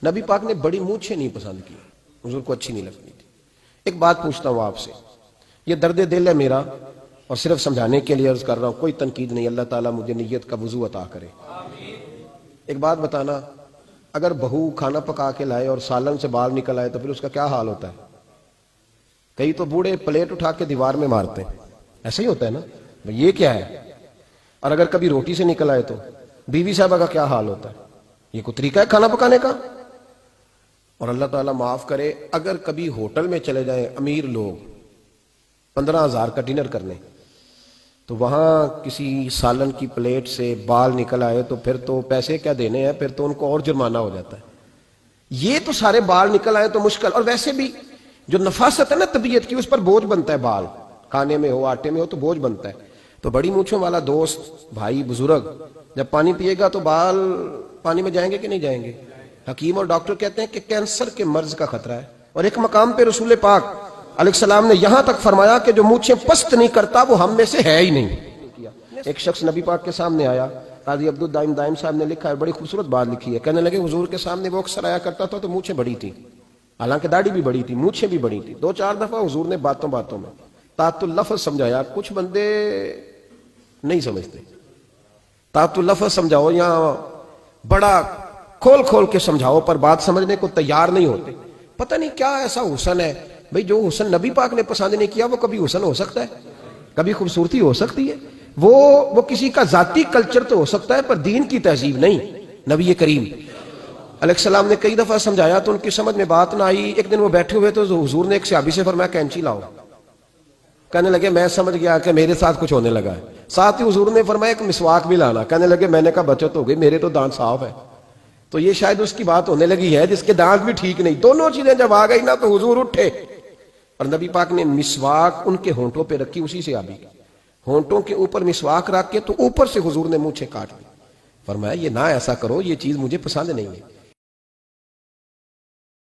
نبی پاک نے بڑی مونچھیں نہیں پسند کی، حضور کو اچھی نہیں لگتی تھی۔ ایک بات پوچھتا ہوں آپ سے، یہ درد دل ہے میرا اور صرف سمجھانے کے لیے عرض کر رہا ہوں، کوئی تنقید نہیں، اللہ تعالیٰ مجھے نیت کا وضو عطا کرے۔ ایک بات بتانا، اگر بہو کھانا پکا کے لائے اور سالن سے بال نکل آئے تو پھر اس کا کیا حال ہوتا ہے؟ کئی تو بوڑھے پلیٹ اٹھا کے دیوار میں مارتے ہیں، ایسا ہی ہوتا ہے نا، یہ کیا ہے؟ اور اگر کبھی روٹی سے نکل آئے تو بیوی صاحبہ کا کیا حال ہوتا ہے؟ یہ کوئی طریقہ ہے کھانا پکانے کا؟ اور اللہ تعالیٰ معاف کرے، اگر کبھی ہوٹل میں چلے جائیں امیر لوگ 15,000 کا ڈنر کرنے، تو وہاں کسی سالن کی پلیٹ سے بال نکل آئے تو پھر تو پیسے کیا دینے ہیں، پھر تو ان کو اور جرمانہ ہو جاتا ہے۔ یہ تو سارے بال نکل آئے تو مشکل، اور ویسے بھی جو نفاست ہے نا طبیعت کی، اس پر بوجھ بنتا ہے، بال کھانے میں ہو آٹے میں ہو تو بوجھ بنتا ہے۔ تو بڑی مونچھوں والا دوست بھائی بزرگ جب پانی پیے گا تو بال پانی میں جائیں گے کہ نہیں جائیں گے؟ حکیم اور ڈاکٹر کہتے ہیں کہ کینسر کے مرض کا خطرہ ہے، اور ایک مقام پہ رسول پاک علیہ السلام نے یہاں تک فرمایا کہ جو مونچھیں پست نہیں کرتا وہ ہم میں سے ہے ہی نہیں۔ ایک شخص نبی پاک کے سامنے آیا، قاضی عبد الدائم دائم صاحب نے لکھا ہے، بڑی خوبصورت بات لکھی ہے، کہنے لگے حضور کے سامنے وہ اکثر آیا کرتا تھا تو مونچھیں بڑی تھی، حالانکہ داڑھی بھی بڑی تھی، مونچھیں بھی بڑی تھی۔ 2-4 دفعہ حضور نے باتوں باتوں میں تات اللفظ سمجھایا، کچھ بندے نہیں سمجھتے، تات اللفظ سمجھاؤ یا بڑا کھول کھول کے سمجھاؤ پر بات سمجھنے کو تیار نہیں ہوتے۔ پتہ نہیں کیا ایسا حسن ہے بھئی، جو حسن نبی پاک نے پسند نہیں کیا وہ کبھی حسن ہو سکتا ہے، کبھی خوبصورتی ہو سکتی ہے، وہ کسی کا ذاتی کلچر تو ہو سکتا ہے پر دین کی تہذیب نہیں۔ نبی کریم علیہ السلام نے کئی دفعہ سمجھایا تو ان کی سمجھ میں بات نہ آئی۔ ایک دن وہ بیٹھے ہوئے تو حضور نے ایک صحابی سے فرمایا کینچی لاؤ، کہنے لگے میں سمجھ گیا کہ میرے ساتھ کچھ ہونے لگا ہے۔ ساتھ ہی حضور نے فرمایا ایک مسواک بھی لانا، کہنے لگے میں نے کہا بچت ہو گئی، میرے تو دانت صاف ہے۔ تو یہ شاید اس کی بات ہونے لگی ہے جس کے دانت بھی ٹھیک نہیں۔ دونوں چیزیں جب آ گئی نا تو حضور اٹھے اور نبی پاک نے مسواک ان کے ہونٹوں پہ رکھی، اسی سے آبی کی ہونٹوں کے اوپر مسواک رکھ کے تو اوپر سے حضور نے مونچھیں کاٹ لی، فرمایا یہ نہ ایسا کرو، یہ چیز مجھے پسند نہیں ہے۔